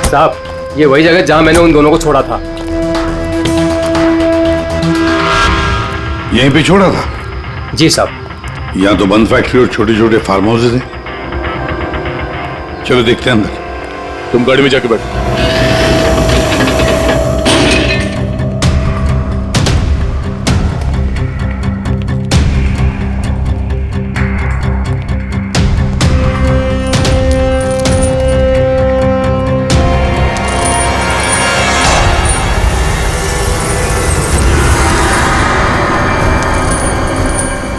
साहब, ये वही जगह जहां मैंने उन दोनों को छोड़ा था। यहीं पे छोड़ा था? जी साहब। यहाँ तो बंद फैक्ट्री और छोटे छोटे फार्म हाउसेज हैं। चलो देखते हैं अंदर। तुम गाड़ी में जाके बैठो।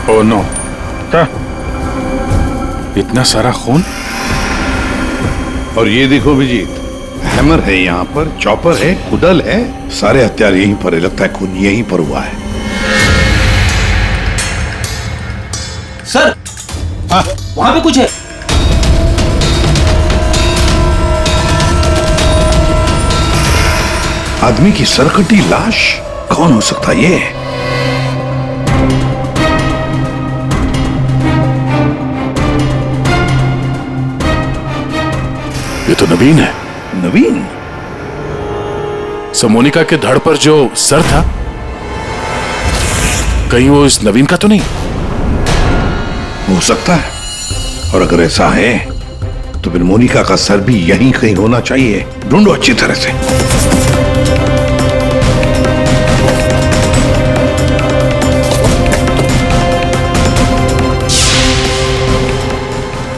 ओह नो, क्या इतना सारा खून? और ये देखो अभिजीत, हैमर है यहाँ पर, चॉपर है, कुदल है, सारे हथियार यहीं पर है। लगता है खून यहीं पर हुआ है। सर, वहां पे कुछ है। आदमी की सरकटी लाश? कौन हो सकता है ये? ये तो नवीन है। नवीन? मोनिका के धड़ पर जो सर था, कहीं वो इस नवीन का तो नहीं? हो सकता है। और अगर ऐसा है तो फिर मोनिका का सर भी यहीं कहीं होना चाहिए। ढूंढो अच्छी तरह से।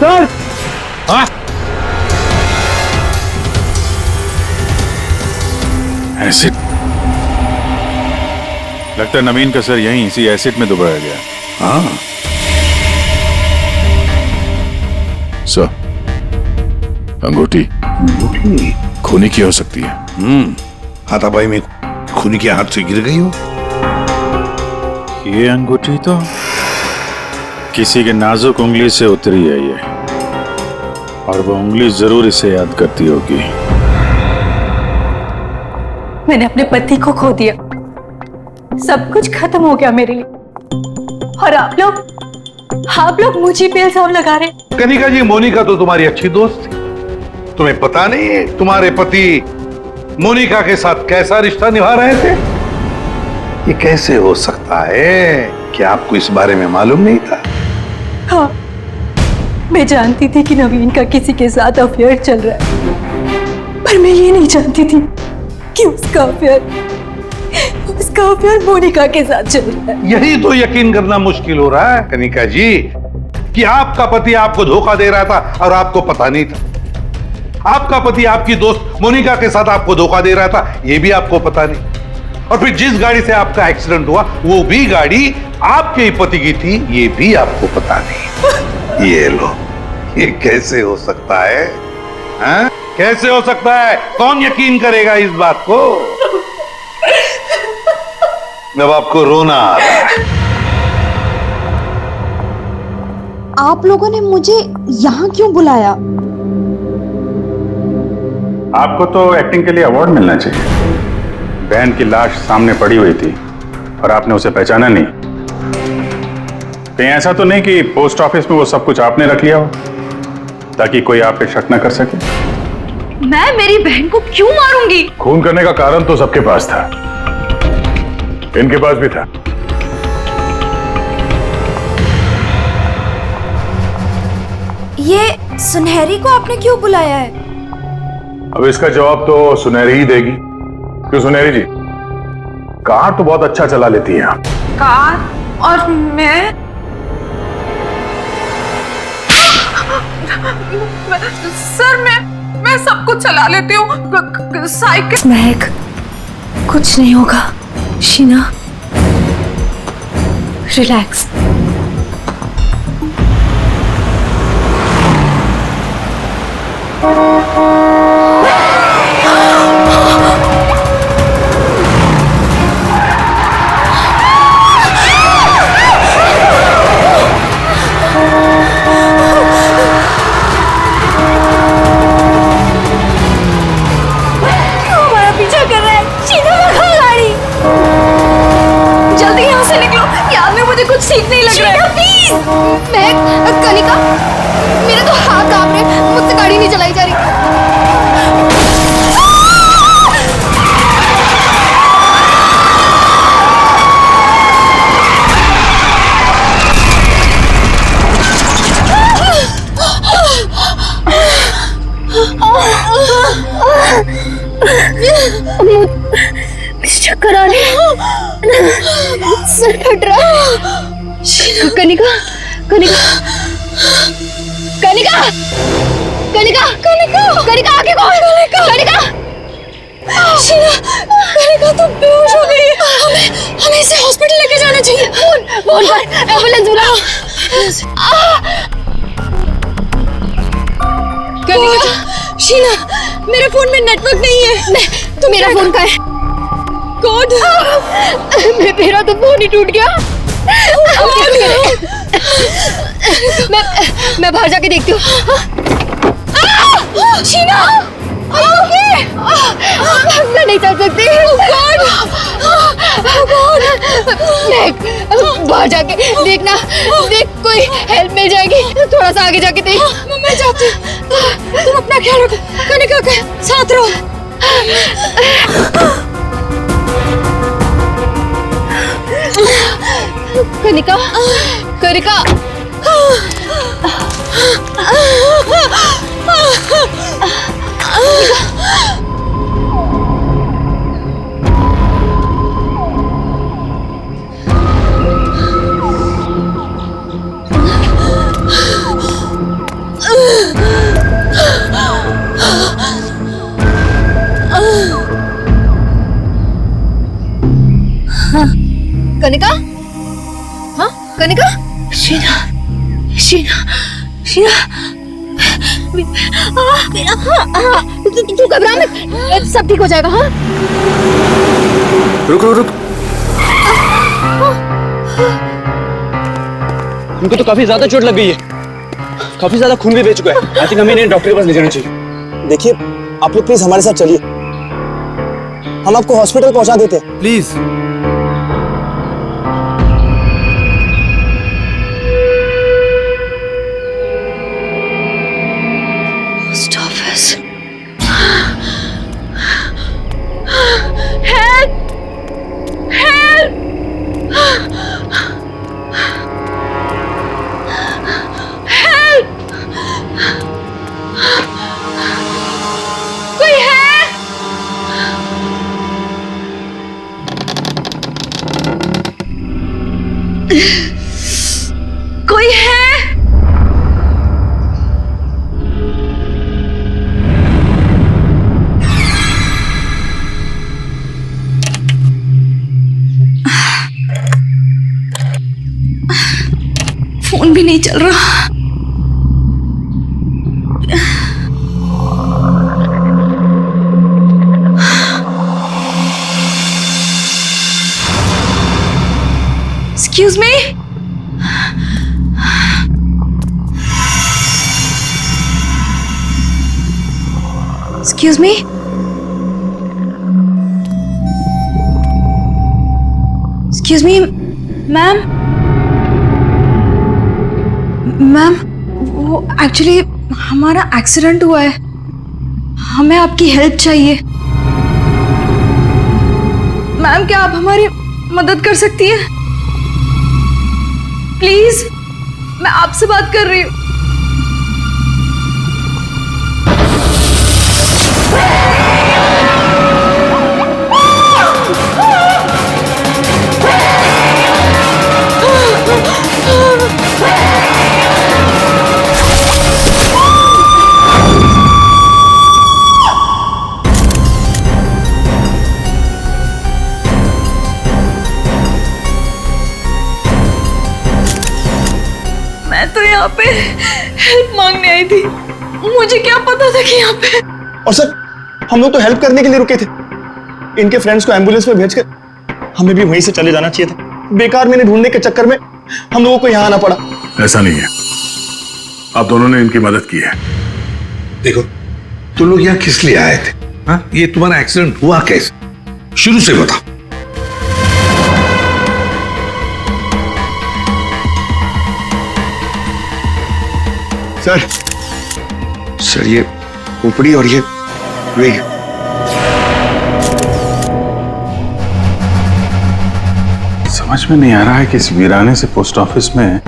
सर! हाँ? एसिड? लगता है नवीन का सर यहीं इसी एसिड में डुबाया गया। हाँ। सर, अंगूठी खूनी की हो सकती है। हाथापाई में खूनी के हाथ से गिर गई हो। ये अंगूठी तो किसी के नाजुक उंगली से उतरी है ये, और वो उंगली जरूर इसे याद करती होगी। मैंने अपने पति को खो दिया, सब कुछ खत्म हो गया मेरे लिए, और आप लोग मुझे पे इल्जाम लगा रहे। कनिका जी, मोनिका तो तुम्हारी अच्छी दोस्त थी। तुम्हें पता नहीं है तुम्हारे पति मोनिका के साथ कैसा रिश्ता निभा रहे थे? ये कैसे हो सकता है? क्या आपको इस बारे में मालूम नहीं था? हाँ, मैं जानती थी कि नवीन का किसी के साथ अफेयर चल रहा है, पर मैं ये नहीं जानती थी कि उसका अफेयर मोनिका के साथ चल रहा है। यही तो यकीन करना मुश्किल हो रहा है कनिका जी, कि आपका पति आपको धोखा दे रहा था और आपको पता नहीं था। आपका पति आपकी दोस्त मोनिका के साथ आपको धोखा दे रहा था, यह भी आपको पता नहीं। और फिर जिस गाड़ी से आपका एक्सीडेंट हुआ वो भी गाड़ी आपके ही पति की थी, ये भी आपको पता नहीं। ये लो, ये कैसे हो सकता है? हाँ? कैसे हो सकता है? कौन यकीन करेगा इस बात को? जब आपको रोना आ रहा है। आप लोगों ने मुझे यहाँ क्यों बुलाया? आपको तो एक्टिंग के लिए अवार्ड मिलना चाहिए। बहन की लाश सामने पड़ी हुई थी और आपने उसे पहचाना नहीं। कहीं ऐसा तो नहीं कि पोस्ट ऑफिस में वो सब कुछ आपने रख लिया हो ताकि कोई आप पे शक न कर सके? मैं मेरी बहन को क्यों मारूंगी? खून करने का कारण तो सबके पास था, इनके पास भी था। ये सुनहरी को आपने क्यों बुलाया है? अब इसका जवाब तो सुनहरी ही देगी। क्यों सुनहरी जी, कार तो बहुत अच्छा चला लेती हैं आप। कार? और मैं सर, मैं सब कुछ चला लेती हूँ, साइकिल। महक, कुछ नहीं होगा। शीना, रिलैक्स। कुछ ठीक नहीं चक्कर आ रहे, सर फट रहा। कनिका कनिका कनिका कनिका कनिका कनिका आगे कौन? कनिका शीना, कनिका तो बेहोश हो गई है। हमें इसे हॉस्पिटल लेके जाना चाहिए। फोन पर एम्बुलेंस बुलाओ। कनिका शीना, मेरे फोन में नेटवर्क नहीं है। तो मेरा फोन का है कोड। मेरा तो फोन ही टूट गया। मैं बाहर जाके देखती हूँ। शीना, मैं नहीं चल सकती। मैं बाहर जाके देखना, देख कोई हेल्प मिल जाएगी। थोड़ा सा आगे जाके देख। मैं जाती हूँ। तुम अपना ख्याल रखो, कनिका के साथ रहो। कनिका कनिका कनिका, हाँ कनिका, शीना शीना शीना, तू घबरा मत, सब ठीक हो जाएगा। हाँ रुक रुक रुक। इनको तो काफी ज्यादा चोट लग गई है, काफी ज्यादा खून भी बह चुका है। आई थिंक हमें इन्हें डॉक्टर के पास ले जाना चाहिए। देखिए आप लोग प्लीज हमारे साथ चलिए, हम आपको हॉस्पिटल पहुंचा देते हैं प्लीज। कोई है? फोन भी नहीं चल रहा। Excuse me? Excuse me? Excuse me, ma'am? Ma'am, वो एक्चुअली हमारा एक्सीडेंट हुआ है, हमें आपकी हेल्प चाहिए। मैम, क्या आप हमारी मदद कर सकती हैं? प्लीज, मैं आपसे बात कर रही हूँ। मैं तो यहाँ पे हेल्प मांगने आई थी, मुझे क्या पता था कि यहाँ पे। और सर, हम लोग तो हेल्प करने के लिए रुके थे। इनके फ्रेंड्स को एम्बुलेंस में भेजकर हमें भी वहीं से चले जाना चाहिए था। बेकार मैंने ढूंढने के चक्कर में हम लोगों को यहाँ आना पड़ा। ऐसा नहीं है, आप दोनों ने इनकी मदद की है। देखो, तुम लोग यहाँ किस लिए आए थे? हाँ, ये तुम्हारा एक्सीडेंट हुआ कैसे? शुरू से बताओ। सर ये ऊपरी और ये समझ में नहीं आ रहा है कि इस वीराने से पोस्ट ऑफिस में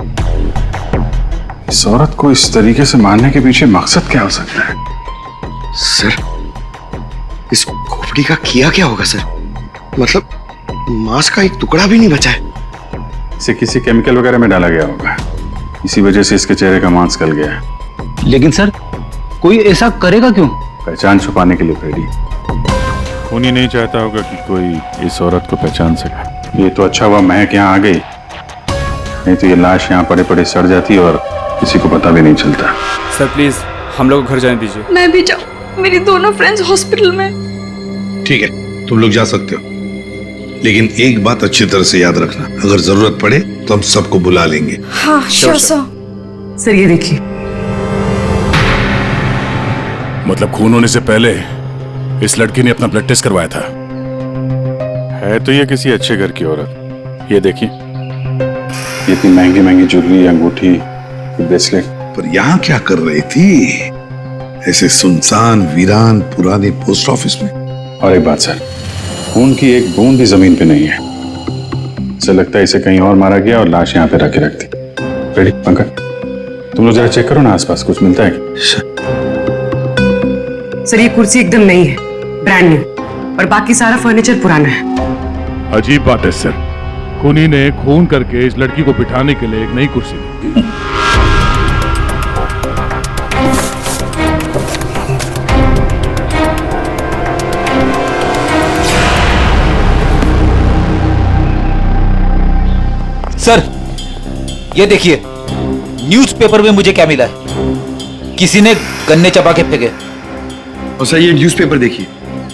इस औरत को इस तरीके से मारने के पीछे मकसद क्या हो सकता है। सर, इस खोपड़ी का किया क्या होगा सर? मतलब मांस का एक टुकड़ा भी नहीं बचा है। इसे किसी केमिकल वगैरह में डाला गया होगा, इसी वजह से इसके चेहरे का मांस गल गया है। लेकिन सर कोई ऐसा करेगा क्यों? पहचान छुपाने के लिए फ्रेडी। खूनी नहीं चाहता होगा कि कोई इस औरत को पहचान सके। ये तो अच्छा हुआ महक यहाँ आ गई, नहीं तो ये लाश यहाँ पड़े पड़े सड़ जाती और किसी को पता भी नहीं चलता। सर प्लीज हम लोग घर जाने दीजिए। मैं भी जाऊँ, मेरी दोनों फ्रेंड्स हॉस्पिटल में। ठीक है, तुम लोग जा सकते हो, लेकिन एक बात अच्छी तरह से याद रखना, अगर जरूरत पड़े तो हम सबको बुला लेंगे। हाँ श्योर सर। सर ये देखिए, मतलब खून होने से पहले इस लड़की ने अपना ब्लड टेस्ट करवाया था। है तो ये किसी अच्छे घर की औरत। ये देखिए, इतनी महंगी महंगी ज्वेलरी, अंगूठी, ब्रेसलेट। पर यहाँ क्या कर रही थी ऐसे सुनसान वीरान पुराने पोस्ट ऑफिस में? और एक बात सर, खून की एक बूंद भी जमीन पे नहीं है। ऐसा लगता है इसे कहीं और मारा गया और लाश यहाँ पे रख के रख दी। रेडी पंकज, तुम लोग जरा चेक करो ना आसपास कुछ मिलता है। सर ये कुर्सी एकदम नई है, ब्रांड न्यू, और बाकी सारा फर्नीचर पुराना है। अजीब बात है सर, खूनी ने खून करके इस लड़की को बिठाने के लिए एक नई कुर्सी दी। सर ये देखिए, न्यूज़पेपर में मुझे क्या मिला है, किसी ने गन्ने चबा के फेंके। और सर ये न्यूज़पेपर देखिए,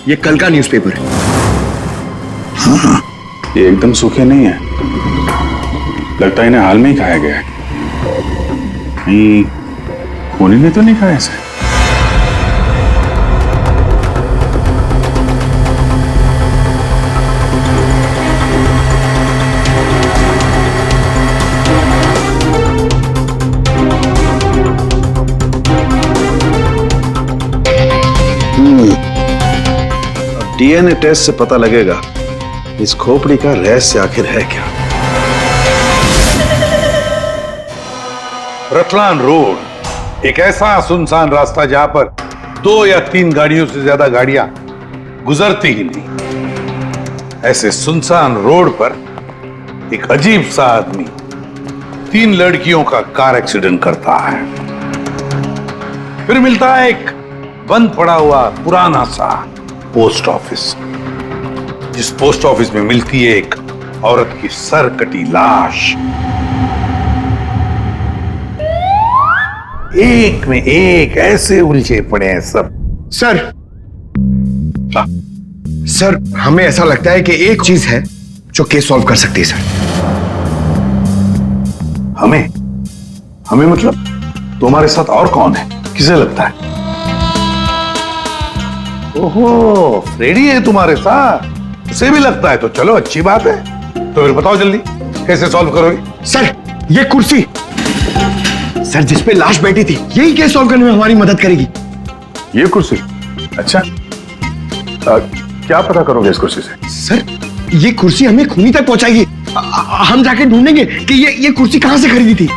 ये कल का न्यूज़पेपर है। हाँ, ये एकदम सूखे नहीं है, लगता है इन्हें हाल में ही खाया गया है। कहीं खूनी ने तो नहीं खाया इसे? डीएनए टेस्ट से पता लगेगा इस खोपड़ी का रहस्य आखिर है क्या। रतलान रोड एक ऐसा सुनसान रास्ता जहां पर 2 या 3 गाड़ियों से ज्यादा गाड़ियां गुजरती ही नहीं। ऐसे सुनसान रोड पर एक अजीब सा आदमी 3 लड़कियों का कार एक्सीडेंट करता है। फिर मिलता है एक बंद पड़ा हुआ पुराना सा पोस्ट ऑफिस, जिस पोस्ट ऑफिस में मिलती है एक औरत की सर कटी लाश। एक में एक ऐसे उलझे पड़े हैं सब। सर हमें ऐसा लगता है कि एक चीज है जो केस सॉल्व कर सकती है सर। हमें मतलब तुम्हारे साथ और कौन है, किसे लगता है? ओहो, फ्रेडी है तुम्हारे साथ, उसे भी लगता है तो चलो अच्छी बात है। तो फिर बताओ जल्दी कैसे सॉल्व करोगे? सर ये कुर्सी सर जिसपे लाश बैठी थी, यही केस सॉल्व करने में हमारी मदद करेगी। ये कुर्सी? अच्छा, क्या पता करोगे इस कुर्सी से? सर ये कुर्सी हमें खूनी तक पहुंचाएगी। हम जाके ढूंढेंगे कि ये कुर्सी कहां से खरीदी थी।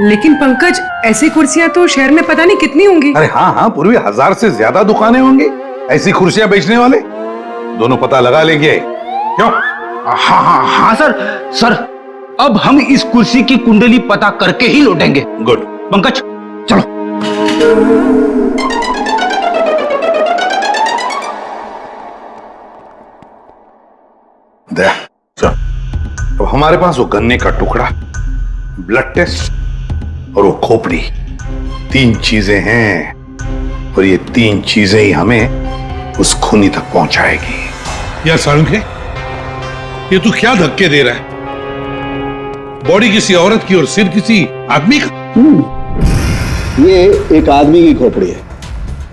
लेकिन पंकज, ऐसी कुर्सियां तो शहर में पता नहीं कितनी होंगी। अरे हाँ, पूरी 1000 से ज्यादा दुकानें होंगी ऐसी कुर्सियां बेचने वाले। दोनों पता लगा लेंगे, क्यों? हाँ सर अब हम इस कुर्सी की कुंडली पता करके ही लौटेंगे। गुड पंकज चलो। अब हमारे पास वो गन्ने का टुकड़ा, ब्लड टेस्ट और वो खोपड़ी, 3 चीजें हैं, और ये 3 चीजें ही हमें उस खूनी तक पहुंचाएगी। यार साळुंखे, ये तू क्या धक्के दे रहा है? बॉडी किसी औरत की और सिर किसी आदमी का। ये एक आदमी की खोपड़ी है,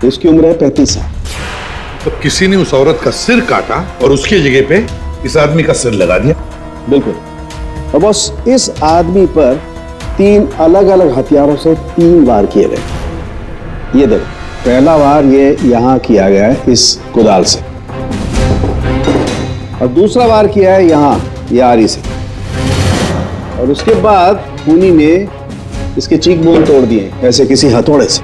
इसकी उम्र है 35 साल। तो किसी ने उस औरत का सिर काटा और उसकी जगह पे इस आदमी का सिर लगा दिया। बिल्कुल। और बस इस आदमी पर 3 अलग अलग हथियारों से 3 वार किए गए। ये देखो, पहला वार ये यहां किया गया है इस कुदाल से, और दूसरा वार किया है यहां ये आरी से, और उसके बाद खूनी ने इसके चीक बोन तोड़ दिए ऐसे किसी हथौड़े से।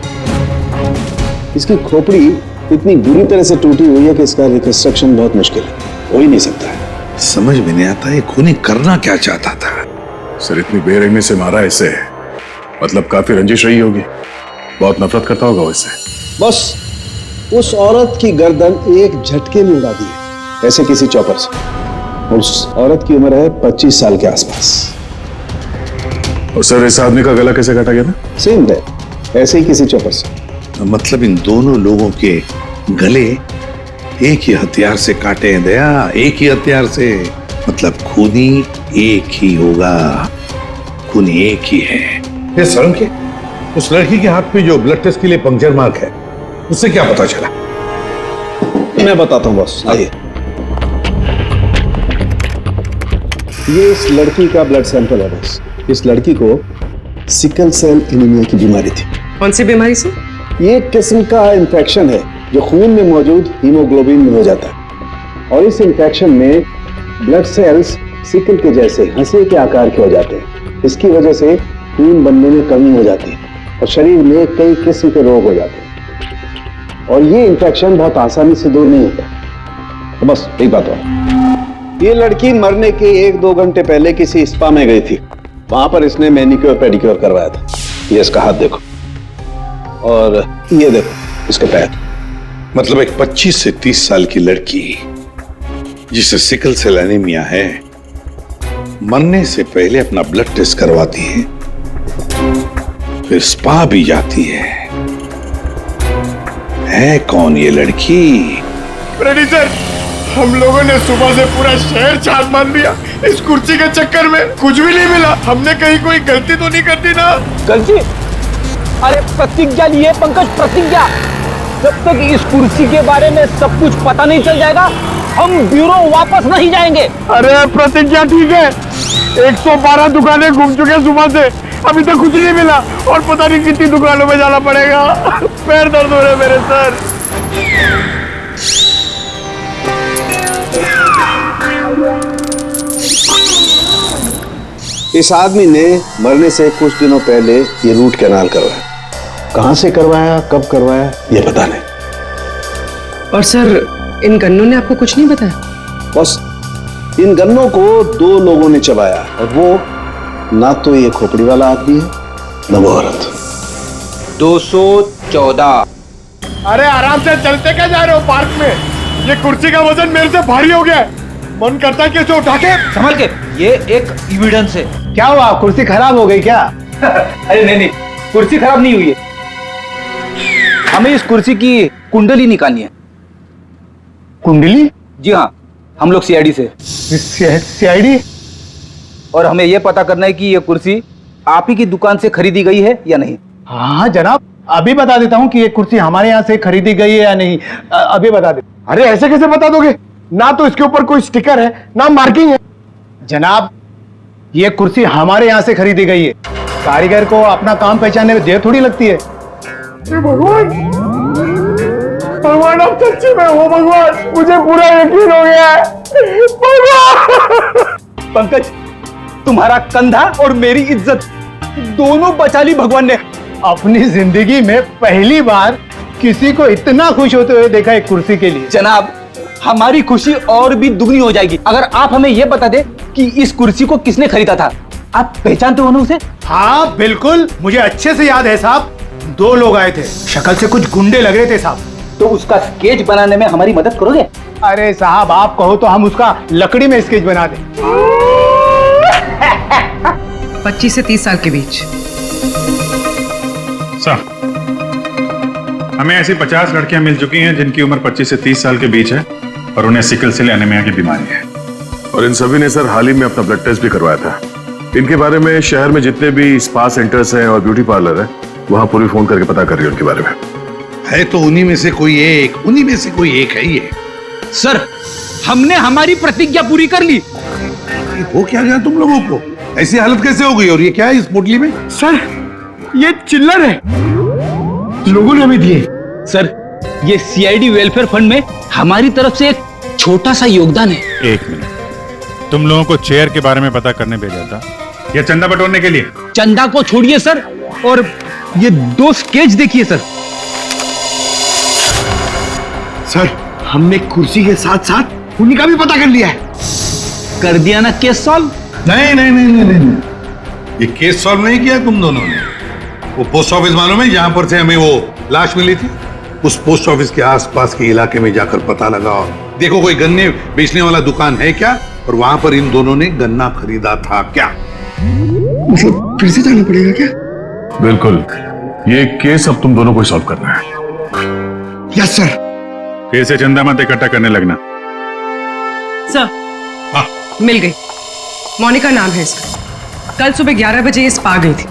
इसकी खोपड़ी इतनी बुरी तरह से टूटी हुई है कि इसका रिकंस्ट्रक्शन बहुत मुश्किल है, हो ही नहीं सकता है। समझ में नहीं आता ये खूनी करना क्या चाहता था। सर इतनी बेरहमी से मारा इसे, मतलब काफी रंजिश रही होगी, बहुत नफरत करता होगा इससे। बस उस औरत की गर्दन एक झटके में उड़ा दी है, ऐसे किसी चौपर से। उस औरत की उम्र है 25 साल के आसपास। और सर इस आदमी का गला कैसे काटा गया था? सेम है, ऐसे ही किसी चौपर से। मतलब इन दोनों लोगों के गले एक ही हथियार से काटे हैं दया, एक ही हथियार से। मतलब खूनी एक ही होगा, खूनी एक ही है। ये सर के उस लड़की के हाथ पे जो ब्लड टेस्ट के लिए पंक्चर मार्क है, उससे क्या पता चला? मैं बताता हूं बॉस, आइए। ये इस लड़की का ब्लड सैंपल है बॉस। इस लड़की को सिकल सेल एनीमिया की बीमारी थी। कौन सी बीमारी से? ये एक किस्म का इंफेक्शन है जो खून में मौजूद हीमोग्लोबिन में हो जाता है, और इस इंफेक्शन में ब्लड सेल्स सिकल के जैसे हंसे के आकार के हो जाते हैं। इसकी वजह से खून बनने में कमी हो जाती है और शरीर में कई किस्म के रोग हो जाते हैं, और ये इंफेक्शन बहुत आसानी से दूर नहीं होता। तो बस एक बात और, ये लड़की मरने के 1-2 घंटे पहले किसी स्पा में गई थी। वहां पर इसने मैनिक्योर पेडिक्योर करवाया था। ये इसका हाथ देखो, और ये देखो इसके पैर। मतलब एक 25 से 30 साल की लड़की जिसे सिकल सेल एनीमिया है, मरने से पहले अपना ब्लड टेस्ट करवाती है, फिर स्पा भी जाती है कौन ये लड़की? सर, हम लोगों ने सुबह से पूरा शहर छान मान लिया। इस कुर्सी के चक्कर में कुछ भी नहीं मिला। हमने कहीं कोई गलती तो नहीं कर दी ना? गलती? अरे प्रतिज्ञा लिए पंकज, प्रतिज्ञा। जब तक इस कुर्सी के बारे में सब कुछ पता नहीं चल जाएगा, हम ब्यूरो वापस नहीं जाएंगे। अरे प्रतिज्ञा ठीक है, 112 दुकानें घूम चुके सुबह से, अभी तक कुछ नहीं मिला, और पता नहीं कितनी दुकानों में जाना पड़ेगा। पैर दर्द हो रहे मेरे सर। इस आदमी ने मरने से कुछ दिनों पहले ये रूट कैनाल करवाया। कहां से करवाया, कब करवाया, ये पता नहीं। और सर इन गन्नों ने आपको कुछ नहीं बताया? बस इन गन्नों को 2 लोगों ने चबाया, और वो ना तो ये खोपड़ी वाला आदमी है, ना वो औरत। 214। अरे आराम से चलते क्या जा रहे हो पार्क में? ये कुर्सी का वजन मेरे से भारी हो गया है। मन करता है कि इसे उठा के संभल के, ये एक एविडेंस है। क्या हुआ, कुर्सी खराब हो गई क्या? अरे नहीं, कुर्सी खराब नहीं हुई है। हमें इस कुर्सी की कुंडली निकालनी है। कुंडली? जी हाँ, हम लोग सीआईडी से। सीआईडी? और हमें यह पता करना है कि यह कुर्सी आप ही की दुकान से खरीदी गई है या नहीं। हाँ जनाब, अभी बता देता हूँ कि ये कुर्सी हमारे यहाँ से खरीदी गई है या नहीं। अभी बता दे। अरे ऐसे कैसे बता दोगे? ना तो इसके ऊपर कोई स्टिकर है, ना मार्किंग है। जनाब, ये कुर्सी हमारे यहाँ से खरीदी गई है। कारीगर को अपना काम पहचानने में देर थोड़ी लगती है। भगवान, भगवान अब सच्ची में हो भगवान, मुझे पूरा यकीन हो गया है। पंकज, तुम्हारा कंधा और मेरी इज्जत दोनों बचा ली भगवान ने। अपनी जिंदगी में पहली बार किसी को इतना खुश होते हुए देखा एक कुर्सी के लिए। जनाब, हमारी खुशी और भी दुगनी हो जाएगी अगर आप हमें यह बता दे कि इस कुर्सी को किसने खरीदा था। आप पहचानते हो ना उसे? हाँ बिल्कुल, मुझे अच्छे से याद है साहब। 2 लोग आए थे, शक्ल से कुछ गुंडे लग रहे थे साहब। तो उसका स्केच बनाने में हमारी मदद करोगे? अरे साहब, आप कहो तो हम उसका लकड़ी में स्केच बना दें। 25 से 30 साल के बीच। सर, हमें ऐसी 50 लड़कियां मिल चुकी हैं जिनकी उम्र 25 से 30 साल के बीच है और उन्हें सिकल सेल एनीमिया की बीमारी है। और इन सभी ने सर हाल ही में अपना ब्लड टेस्ट भी करवाया था। इनके बारे में शहर में जितने भी स्पा सेंटर्स हैं और ब्यूटी पार्लर है, वहां पूरी फोन करके पता कर रही है उनके बारे में। है तो उन्हीं में से कोई एक है ये। सर, हमने हमारी प्रतिज्ञा पूरी कर ली। हो क्या गया तुम लोगों को? ऐसी हालत कैसे हो गई? और ये क्या है इस पोटली में? सर, ये चिल्लर है, लोगों ने हमें दिए। सर, ये सीआईडी वेलफेयर फंड में हमारी तरफ से एक छोटा सा योगदान है। 1 मिनट, तुम लोगों को चेयर के बारे में पता करने भेजा था या चंदा बटोरने के लिए? चंदा को छोड़िए सर, और ये 2 स्केच देखिए सर। सर, हमने कुर्सी के साथ साथ उन्हीं का भी पता कर लिया है। कर दिया ना केस सॉल्व? नहीं नहीं नहीं नहीं नहीं, नहीं। ये केस सॉल्व नहीं किया तुम दोनों ने। वो पोस्ट ऑफिस मालूम है जहां पर से हमें वो लाश मिली थी, उस पोस्ट ऑफिस के आसपास के इलाके में जाकर पता लगाओ, देखो कोई गन्ने बेचने वाला दुकान है क्या, और वहां पर इन दोनों ने गन्ना खरीदा था क्या। मतलब फिर से जाना पड़ेगा क्या? बिल्कुल, ये केस अब तुम दोनों को सॉल्व करना है। Yes sir. फिर से चंदा मत इकट्ठा करने लगना। सर, मिल गई। मोनिका नाम है इसका। कल सुबह 11 बजे ये स्पा गई थी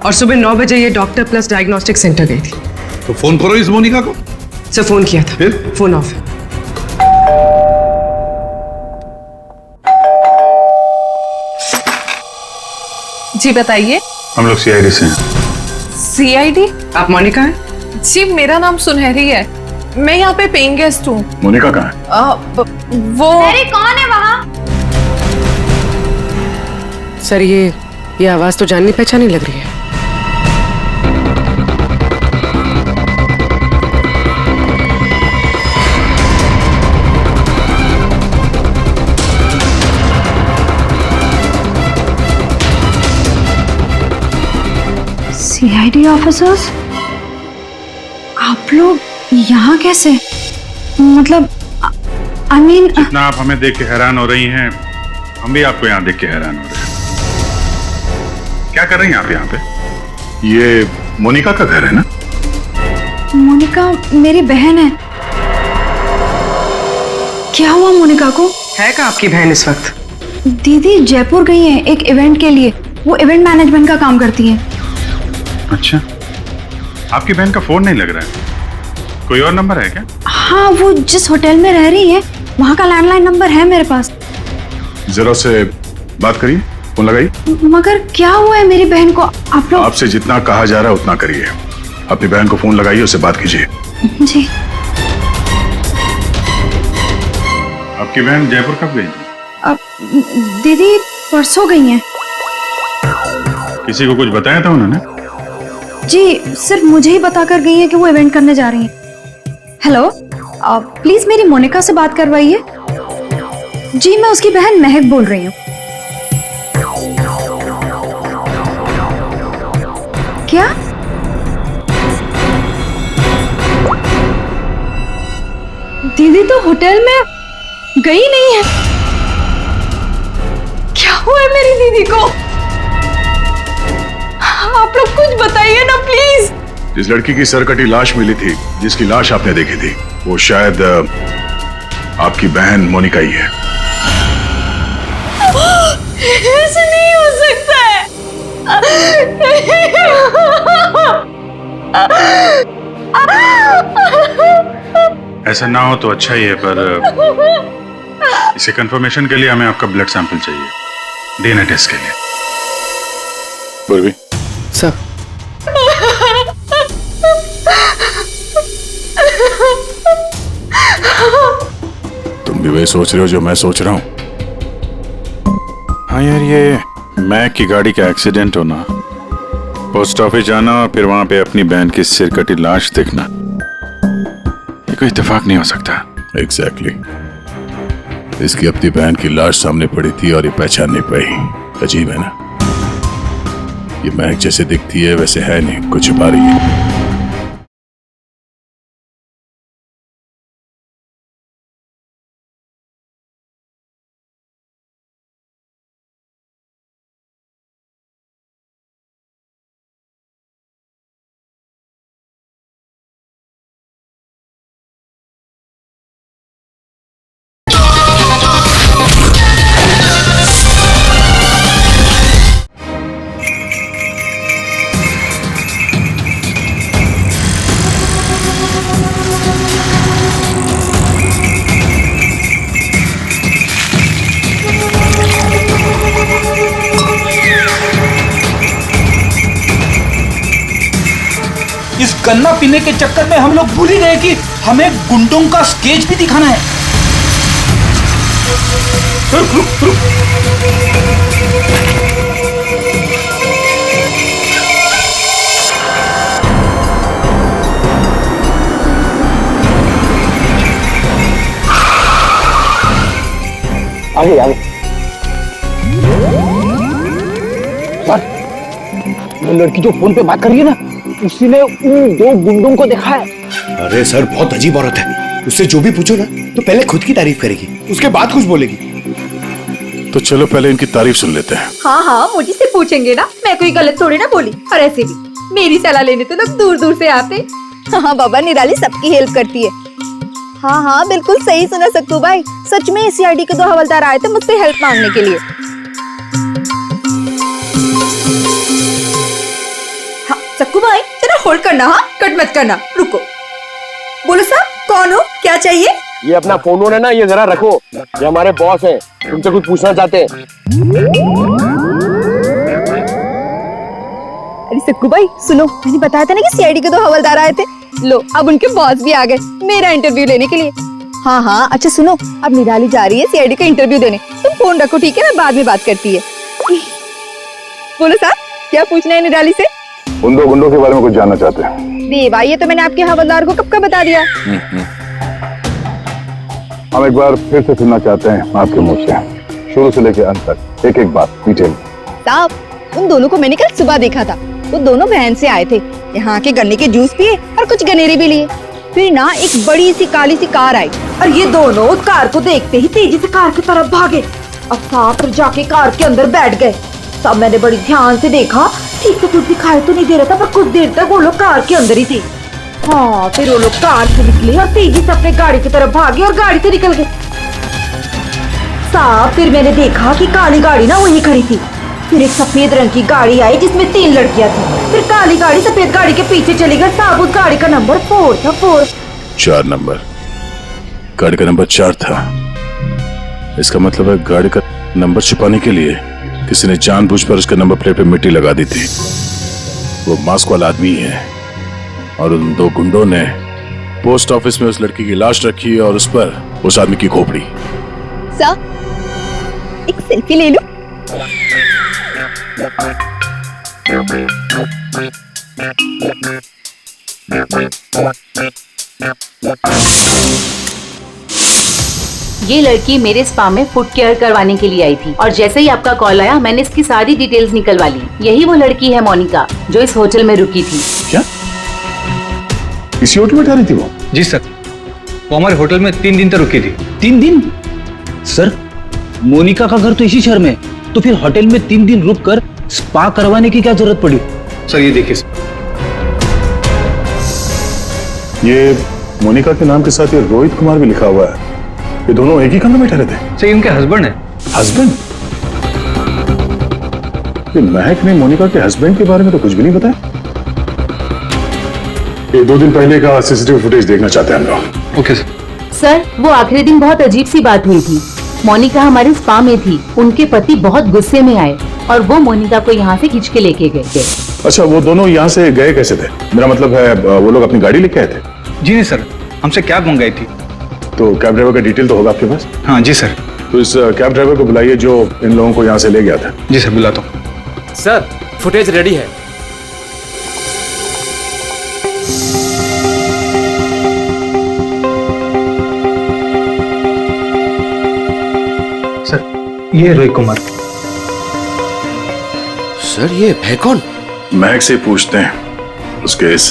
और सुबह 9 बजे ये डॉक्टर प्लस डायग्नोस्टिक सेंटर गई थी। तो फोन करो इस मोनिका को। सर, फोन किया था, फिर? फोन ऑफ है। जी बताइए। हम लोग सीआईडी से हैं। सीआईडी? आप मोनिका हैं? जी, मेरा नाम सुनहरी है, मैं यहाँ पे पेइंग गेस्ट हूँ। मोनिका कहाँ है? वो कौन है वहाँ? सर, ये आवाज तो जाननी पहचानी लग रही है। सीआईडी ऑफिसर्स, आप लोग यहाँ कैसे? मतलब आई मीन, जितना आप हमें देख के हैरान हो रही हैं, हम भी आपको यहाँ देख के हैरान हो रहे हैं। क्या कर रही हैं आप यहाँ पे? ये मोनिका का घर है ना? मोनिका मेरी बहन है। क्या हुआ मोनिका को? है का आपकी बहन इस वक्त? दीदी जयपुर गई है एक इवेंट के लिए, वो इवेंट मैनेजमेंट का काम करती है। अच्छा, आपकी बहन का फोन नहीं लग रहा है, कोई और नंबर है क्या? हाँ, वो जिस होटल में रह रही है वहाँ का लैंडलाइन नंबर है मेरे पास। जरा से बात करिए, फोन लगाइए। मगर क्या हुआ है मेरी बहन को? आप लोग आपसे जितना कहा जा रहा है उतना करिए। अपनी बहन को फोन लगाइए, उससे बात कीजिए। जी। आपकी बहन जयपुर कब गई? अब दीदी परसों गई हैं। किसी को कुछ बताया था उन्होंने? जी, सिर्फ मुझे ही बताकर गई है कि वो इवेंट करने जा रही हैं। हेलो, प्लीज मेरी मोनिका से बात करवाइए। जी, मैं उसकी बहन महक बोल रही हूँ। क्या? दीदी तो होटल में गई नहीं है। क्या हुआ है मेरी दीदी को? आप लोग कुछ बताइए ना प्लीज। जिस लड़की की सरकटी लाश मिली थी, जिसकी लाश आपने देखी थी, वो शायद आपकी बहन मोनिका ही है। ऐसे नहीं हो सकता है। ऐसा ना हो तो अच्छा ही है, पर इसे कंफर्मेशन के लिए हमें आपका ब्लड सैंपल चाहिए, डीएनए टेस्ट के लिए। पूर्वी, सर, तुम भी वही सोच रहे हो जो मैं सोच रहा हूँ? हाँ यार, ये मैक की गाड़ी का एक्सीडेंट होना, पोस्ट ऑफिस जाना और फिर वहां पे अपनी बहन की सिरकटी लाश देखना, ये कोई इत्तेफाक नहीं हो सकता। एग्जैक्टली। इसकी अपनी बहन की लाश सामने पड़ी थी और ये पहचान नहीं पाई। अजीब है ना? ये महक जैसे दिखती है वैसे है नहीं, कुछ छुपा रही है। इस गन्ना पीने के चक्कर में हम लोग भूल ही गए कि हमें गुंडों का स्केच भी दिखाना है। आगे आगे। सर, वो लड़की जो फोन पे बात कर रही है ना, उसी ने उन 2 गुंडों को देखा है। अरे सर, बहुत अजीब औरत है। उससे जो भी पूछो ना तो पहले खुद की तारीफ करेगी, उसके बाद कुछ बोलेगी। तो चलो पहले इनकी तारीफ सुन लेते हैं। हाँ हाँ, मुझे से पूछेंगे ना, मैं कोई गलत थोड़ी ना बोली। और ऐसे भी मेरी सलाह लेने तो लोग दूर दूर से आते। हाँ बाबा, निराली सबकी हेल्प करती है। हाँ हाँ, बिल्कुल सही सुना सक्कू भाई। सच में सीआईडी के 2 हवलदार आए थे मुझसे हेल्प मांगने के लिए। हाँ सक्कू भाई, जरा होल्ड करना, हाँ कट मत करना, रुको। बोलो साहब, कौन हो, क्या चाहिए? ये अपना फोन है ना, ये जरा रखो, ये हमारे बॉस हैं, तुमसे कुछ पूछना चाहते हैं। अरे सक्कू भाई सुनो, मैंने बताया था ना कि सीआईडी के 2 हवलदार आए थे। लो, अब उनके बॉस भी आ गए मेरा इंटरव्यू लेने के लिए। हाँ हाँ, अच्छा सुनो, अब निराली जा रही है सीआईडी का इंटरव्यू देने। तुम फोन रखो, ठीक है? मैं बाद में बात करती है। बोलो साहब, क्या पूछना है निराली से? उन 2 गुंडों के बारे में कुछ जानना चाहते हैं। देवा, ये तो मैंने आपके हवलदार को कब का बता दिया। हम एक बार फिर से सुनना चाहते हैं आपके मुंह से, शुरू से लेकर अंत तक, एक एक बात डिटेल। साहब, उन दोनों को मैंने कल सुबह देखा था। वो दोनों बहन से आए थे, यहाँ के गन्ने के जूस पिए और कुछ गनेरे भी लिए। फिर ना एक बड़ी सी काली सी कार आई और ये दोनों उस कार को देखते ही तेजी से कार की तरफ भागे और साथ फिर जाके कार के अंदर बैठ गए। तब मैंने बड़ी ध्यान से देखा, ठीक से कुछ दिखाई तो नहीं दे रहा था, पर कुछ देर तक वो लोग कार के अंदर ही थे। हाँ, फिर वो लोग कार से निकले और तेजी से अपने गाड़ी की तरफ भागे और गाड़ी से निकल गए। साहब, फिर मैंने देखा कि काली गाड़ी ना वहीं खड़ी थी। फिर एक सफेद रंग की गाड़ी आई जिसमें 3 लड़कियां थी। फिर काली गाड़ी सफेद गाड़ी के पीछे चली गई। साहब, उस गाड़ी का नंबर 4 था। 4 नंबर, गाड़ी का नंबर 4 था। इसका मतलब है गाड़ी का नंबर छुपाने के लिए किसी ने जानबूझकर उसके नंबर प्लेट पे मिट्टी लगा दी थी। वो मास्क वाला आदमी है और उन 2 गुंडों ने पोस्ट ऑफिस में उस लड़की की लाश रखी और उस पर उस आदमी की खोपड़ी। सर, एक सेल्फी ले लो। ये लड़की मेरे स्पा में फुट केयर करवाने के लिए आई थी और जैसे ही आपका कॉल आया मैंने इसकी सारी डिटेल्स निकलवा ली। यही वो लड़की है मोनिका जो इस होटल में रुकी थी। क्या इसी होटल में ठहरी थी वो? जी सर, वो हमारे होटल में 3 दिन तक रुकी थी। 3 दिन? सर, मोनिका का घर तो इसी शहर में, तो फिर होटल में 3 दिन रुककर स्पा करवाने की क्या जरूरत पड़ी? सर ये देखिए, ये मोनिका के नाम के साथ ये रोहित कुमार भी लिखा हुआ है। ये दोनों एक ही कमरे में ठहरे थे? सर इनके हस्बैंड है। हस्बैंड? ये महक ने मोनिका के हस्बैंड के बारे में तो कुछ भी नहीं बताया। ये 2 दिन पहले का सीसीटीवी फुटेज देखना चाहते हैं हम लोग। Okay sir. सर, वो आखिरी दिन बहुत अजीब सी बात हुई थी। मोनिका हमारे स्पा में थी, उनके पति बहुत गुस्से में आए और वो मोनिका को यहाँ से खींच के लेके गए थे। अच्छा, वो दोनों यहाँ से गए कैसे थे? मेरा मतलब है वो लोग अपनी गाड़ी लेके आए थे? जी नहीं सर, हमसे कैब मंगाई थी। तो कैब ड्राइवर का डिटेल तो होगा आपके पास? हाँ जी सर। तो इस कैब ड्राइवर को बुलाइए जो इन लोगों को यहाँ से ले गया था। जी सर, बुलाता हूँ। सर, फुटेज रेडी है। सर, ये रोहित कुमार। सर, ये है कौन? महक से पूछते हैं उसके इस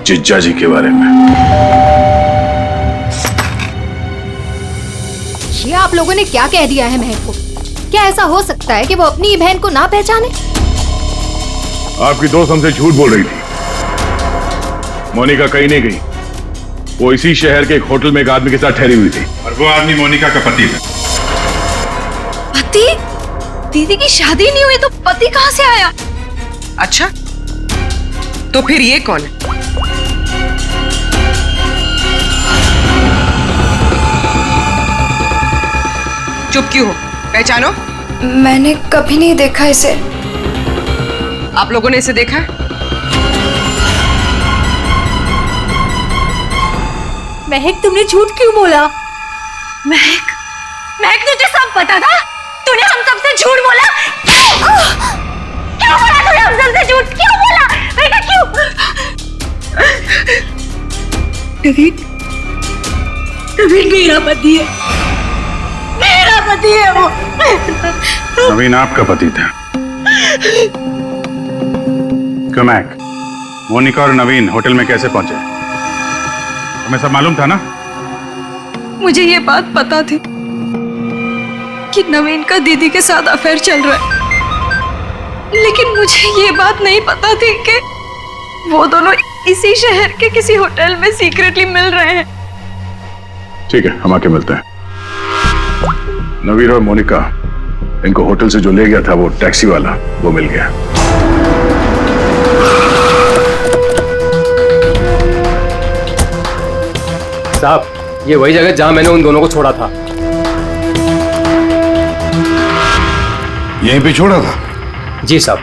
जिज्जा जी के बारे में। ये आप लोगों ने क्या कह दिया है महक को? क्या ऐसा हो सकता है कि वो अपनी बहन को ना पहचाने? आपकी दोस्त हमसे झूठ बोल रही थी। मोनिका कहीं नहीं गई, वो इसी शहर के एक होटल में एक आदमी के साथ ठहरी हुई थी और वो आदमी मोनिका का पति है। पति? दीदी की शादी नहीं हुई तो पति कहाँ से आया? अच्छा, तो फिर ये कौन है? चुप क्यों हो? पहचानो। मैंने कभी नहीं देखा इसे। आप लोगों ने इसे देखा है? महक, तुमने झूठ क्यों बोला? महक, महक तुझे सब पता था? तूने हम सबसे झूठ बोला? क्यों बोला तूने हम सबसे झूठ? क्यों बोला बेटा, क्यों? नवीन, नवीन मेरा पति है, मेरा पति है वो। नवीन आपका पति था। कमैक, मोनिका और नवीन होटल में कैसे पहुंचे? हमें सब मालूम था ना? मुझे ये बात पता थी कि नवीन का दीदी के साथ अफेयर चल रहा है, लेकिन मुझे ये बात नहीं पता थी कि वो दोनों इसी शहर के किसी होटल में सीक्रेटली मिल रहे हैं। ठीक है, हम आके मिलते हैं। नवीन और मोनिका, इनको होटल से जो ले गया था वो टैक्सी वाला, वो मिल गया। साहब, ये वही जगह जहां मैंने उन दोनों को छोड़ा था। यहीं पे छोड़ा था? जी साहब।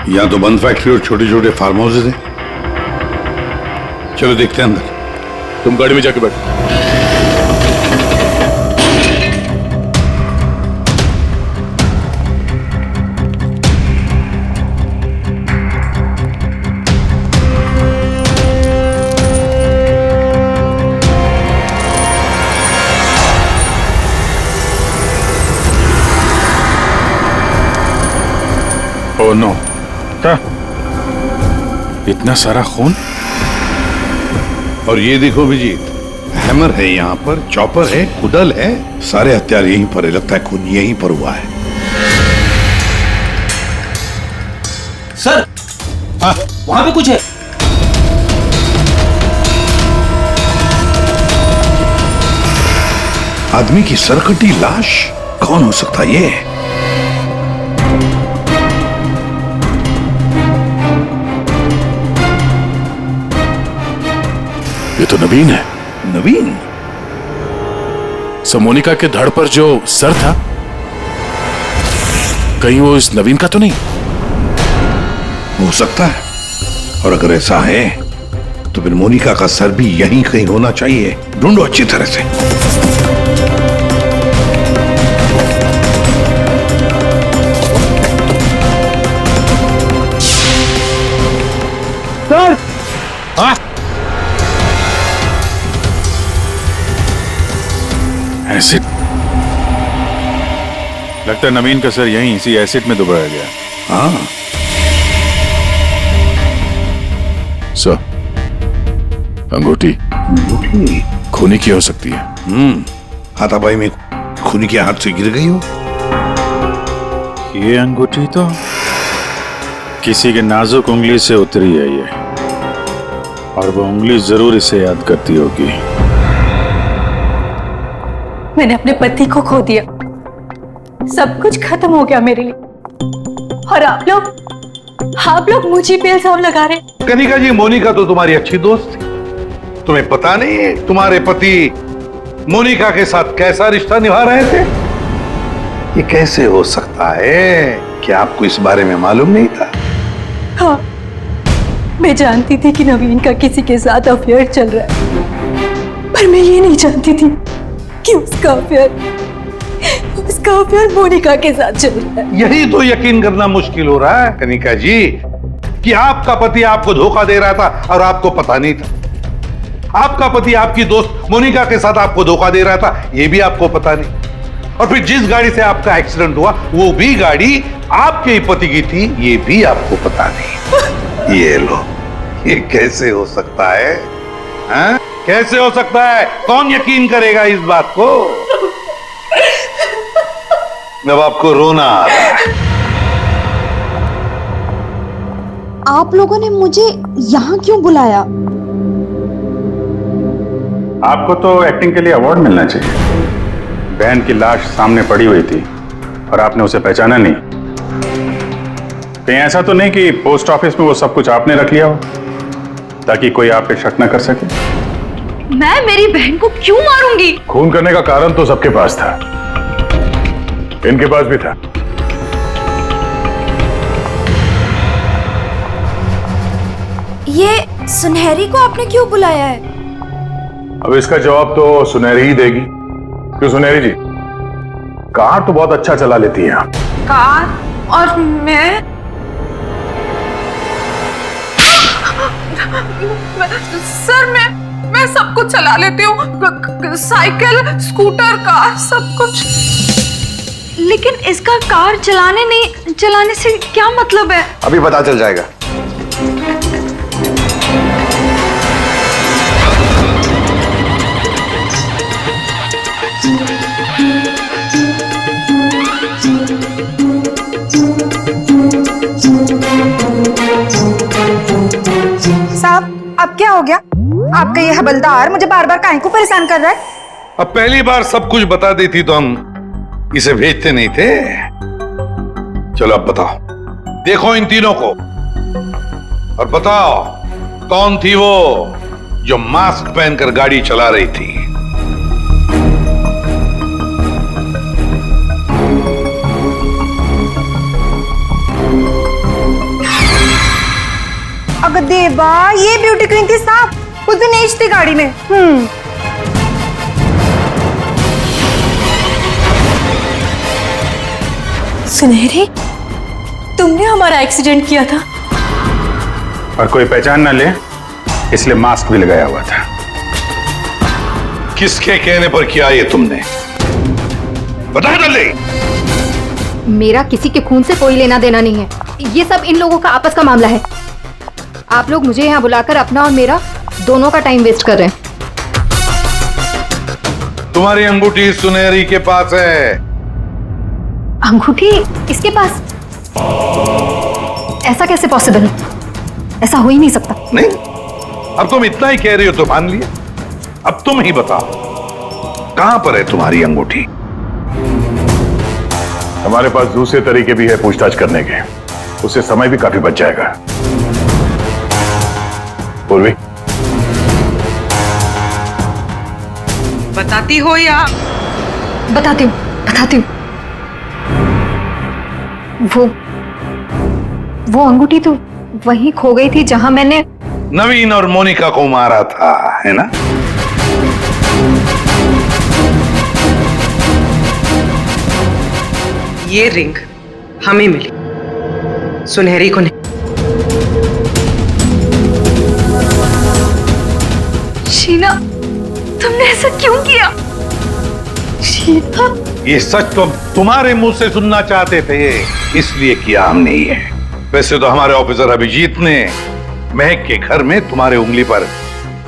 यहाँ तो बंद फैक्ट्री और छोटे छोटे फार्म हाउसेज हैं। चलो देखते हैं अंदर। तुम गाड़ी में जाके बैठो। ओह नो, क्या? इतना सारा खून? और ये देखो विजीत, हैमर है यहाँ पर, चॉपर है, कुदल है, सारे हथियार यहीं पर है। लगता है खून यहीं पर हुआ है। सर, वहां पे कुछ है। आदमी की सरकटी लाश? कौन हो सकता है ये? ये तो नवीन है। नवीन? मोनिका के धड़ पर जो सर था, कहीं वो इस नवीन का तो नहीं? हो सकता है, और अगर ऐसा है तो फिर मोनिका का सर भी यहीं कहीं होना चाहिए। ढूंढो अच्छी तरह से। सर, हाँ? एसिड? लगता है नवीन का सर यहीं इसी एसिड में डुबाया गया। हाँ। सर, अंगूठी खूनी की हो सकती है। हाथापाई में खूनी के हाथ से गिर गई हो। ये अंगूठी तो किसी के नाजुक उंगली से उतरी है ये, और वो उंगली जरूर इसे याद करती होगी। मैंने अपने पति को खो दिया, सब कुछ खत्म हो गया मेरे लिए, और आप लोग मुझे पे इल्जाम लगा रहे। कनिका जी, मोनिका तो तुम्हारी अच्छी दोस्त थी। तुम्हें पता नहीं है तुम्हारे पति मोनिका के साथ कैसा रिश्ता निभा रहे थे? ये कैसे हो सकता है? क्या आपको इस बारे में मालूम नहीं था? हाँ, मैं जानती थी कि नवीन का किसी के साथ अफेयर चल रहा है, पर मैं ये नहीं जानती थी कि उसका अफेयर मोनिका के साथ चल रहा है। यही तो यकीन करना मुश्किल हो रहा है कनिका जी, कि आपका पति आपको धोखा दे रहा था और आपको पता नहीं था। आपका पति आपकी दोस्त मोनिका के साथ आपको धोखा दे रहा था, यह भी आपको पता नहीं। और फिर जिस गाड़ी से आपका एक्सीडेंट हुआ वो भी गाड़ी आपके ही पति की थी, ये भी आपको पता नहीं। ये लो, ये कैसे हो सकता है? हाँ? कैसे हो सकता है? कौन यकीन करेगा इस बात को? जब आपको रोना आ रहा है। आप लोगों ने मुझे यहाँ क्यों बुलाया? आपको तो एक्टिंग के लिए अवार्ड मिलना चाहिए। बहन की लाश सामने पड़ी हुई थी और आपने उसे पहचाना नहीं। कहीं ऐसा तो नहीं कि पोस्ट ऑफिस में वो सब कुछ आपने रख लिया हो ताकि कोई आप पे शक न कर सके? मैं मेरी बहन को क्यों मारूंगी? खून करने का कारण तो सबके पास था, इनके पास भी था। ये सुनहरी को आपने क्यों बुलाया है? अब इसका जवाब तो सुनहरी ही देगी। क्यों सुनहरी जी, कार तो बहुत अच्छा चला लेती हैं आप। कार? और मैं सर, मैं सब कुछ चला लेती हूँ, साइकिल, स्कूटर, कार, सब कुछ। लेकिन इसका कार चलाने से क्या मतलब है? अभी पता चल जाएगा। साहब अब क्या हो गया? आपका ये हवलदार मुझे बार बार काहे को परेशान कर रहा है? अब पहली बार सब कुछ बता देती तो हम इसे भेजते नहीं थे। चलो अब बताओ, देखो इन तीनों को और बताओ कौन थी वो जो मास्क पहनकर गाड़ी चला रही थी। अगर देवा ये ब्यूटी क्वीन थी साहब, उस दिन एज थी गाड़ी में। सुनहरी, तुमने हमारा एक्सीडेंट किया था और कोई पहचान ना ले इसलिए मास्क भी लगाया हुआ था। किसके कहने पर किया ये तुमने? बता दे। मेरा किसी के खून से कोई लेना देना नहीं है, ये सब इन लोगों का आपस का मामला है। आप लोग मुझे यहाँ बुलाकर अपना और मेरा दोनों का टाइम वेस्ट कर रहे हैं। तुम्हारी अंगूठी सुनहरी के पास है। अंगूठी इसके पास? ऐसा कैसे पॉसिबल है? ऐसा हो ही नहीं सकता। नहीं, अब तुम इतना ही कह रही हो तो मान लिया। अब तुम ही बताओ कहां पर है तुम्हारी अंगूठी? हमारे पास दूसरे तरीके भी है पूछताछ करने के, उससे समय भी काफी बच जाएगा। पूर्वी, बताती हो या? बताती हूँ। वो अंगूठी तो वहीं खो गई थी जहां मैंने नवीन और मोनिका को मारा था, है ना? ये रिंग हमें मिली, सुनहरी को नहीं। शीना, तुमने ऐसा क्यों किया? शीना, ये सच तो तुम्हारे मुंह से सुनना चाहते थे, इसलिए किया हमने ये। वैसे तो हमारे ऑफिसर अभिजीत ने महक के घर में तुम्हारे उंगली पर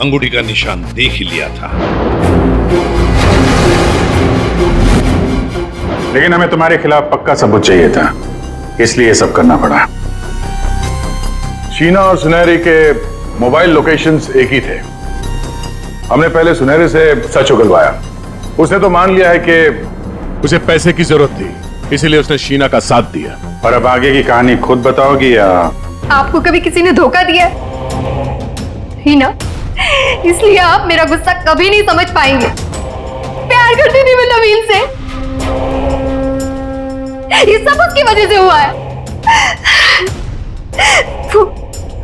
अंगूठी का निशान देख ही लिया था। लेकिन हमें तुम्हारे खिलाफ पक्का सबूत चाहिए था, इसलिए ये सब करना पड़ा। शीना और सुनहरी के मोबाइल लोकेशंस एक ही थे। हमने पहले सुनहरी से सच उगलवाया, उसने तो मान लिया है कि उसे पैसे की जरूरत थी, इसीलिए उसने शीना का साथ दिया। और अब आगे की कहानी खुद बताओगी या? आपको कभी किसी ने धोखा दिया ही ना, इसलिए आप मेरा गुस्सा कभी नहीं समझ पाएंगे। प्यार करती थी मैं नवीन से, ये सब उसकी वजह से हुआ है। वो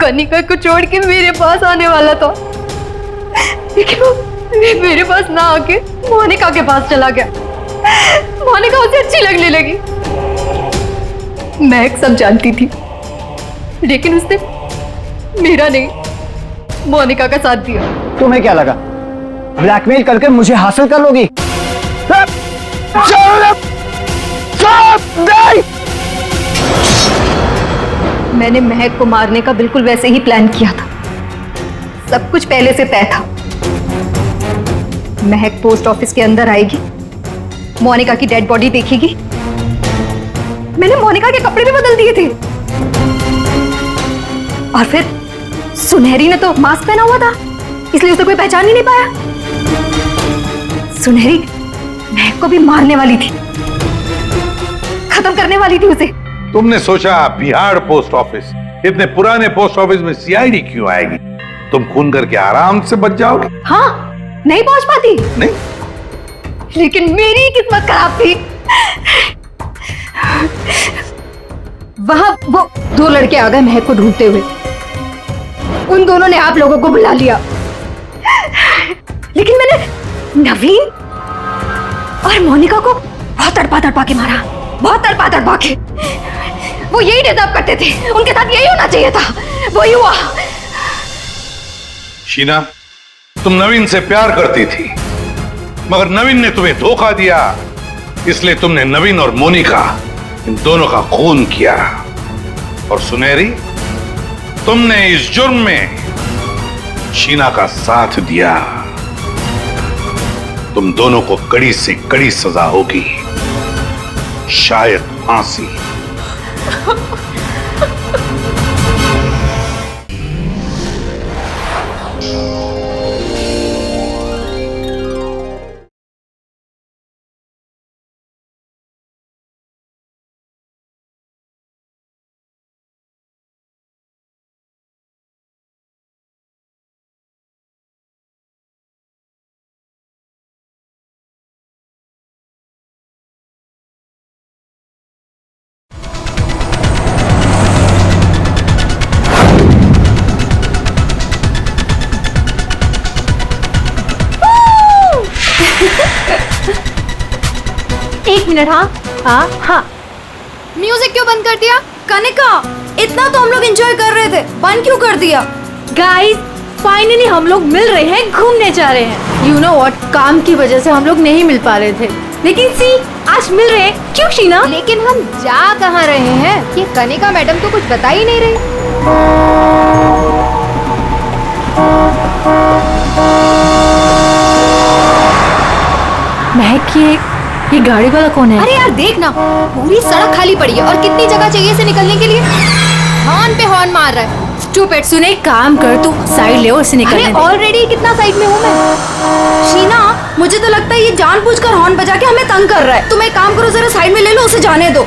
कनिका को छोड़ के मेरे पास आने वाला था, लेकिन वो मेरे पास ना आके मोनिका के पास चला गया। मोनिका उसे अच्छी लगने लगी, मैं सब जानती थी, लेकिन उसने मेरा नहीं मोनिका का साथ दिया। तुम्हें क्या लगा ब्लैकमेल करके मुझे हासिल कर लोगी? मैंने महक को मारने का बिल्कुल वैसे ही प्लान किया था, सब कुछ पहले से तय था। महक पोस्ट ऑफिस के अंदर आएगी, मोनिका की डेड बॉडी देखेगी। मैंने मोनिका के कपड़े भी बदल दिए थे, और फिर सुनहरी ने तो मास्क पहना हुआ था, इसलिए उसे कोई पहचान ही नहीं पाया। सुनहरी महक को भी मारने वाली थी, खत्म करने वाली थी उसे। तुमने सोचा बिहार पोस्ट ऑफिस, इतने पुराने पोस्ट ऑफिस में सीआईडी क्यों आएगी? तुम खून करके आराम से बच जाओगे। हाँ, नहीं पहुंच पाती। नहीं, लेकिन मेरी किस्मत खराब थी। वहां वो दो लड़के आ गए महक को ढूंढते हुए। उन दोनों ने आप लोगों को बुला लिया, लेकिन मैंने नवीन और मोनिका को बहुत तड़पा के मारा, बहुत तड़पा के। वो यही डिजर्व करते थे, उनके साथ यही होना चाहिए था, वही हुआ। शीना, तुम नवीन से प्यार करती थी, मगर नवीन ने तुम्हें धोखा दिया, इसलिए तुमने नवीन और मोनिका इन दोनों का खून किया। और सुनहरी, तुमने इस जुर्म में शीना का साथ दिया। तुम दोनों को कड़ी से कड़ी सजा होगी, शायद फांसी। एक मिनट। हाँ। म्यूजिक क्यों बंद कर दिया? कनिका, इतना तो हम लोग एंजॉय कर रहे थे, बंद क्यों कर दिया? गाइस, फाइनली हम लोग मिल रहे हैं, घूमने जा रहे हैं। यू नो व्हाट, काम की वजह से हम लोग नहीं मिल पा रहे थे, लेकिन सी आज मिल रहे हैं। क्यों शीना? लेकिन हम जा कहाँ रहे हैं? ये कनिका मैडम तो कुछ बता ही नहीं रही। महक, ये गाड़ी वाला कौन है? अरे यार देख ना, पूरी सड़क खाली पड़ी है और कितनी जगह चाहिए इसे निकलने के लिए। हॉर्न पे हॉर्न मार रहा है। स्टूपिड। सुने, काम कर, तू साइड ले और इसे निकलने दे। ऑलरेडी कितना साइड में हूँ मैं। शीना, मुझे तो लगता है ये जानबूझकर हॉर्न बजा के हमें तंग कर रहा है। तुम एक काम करो, जरा साइड में ले लो, उसे जाने दो।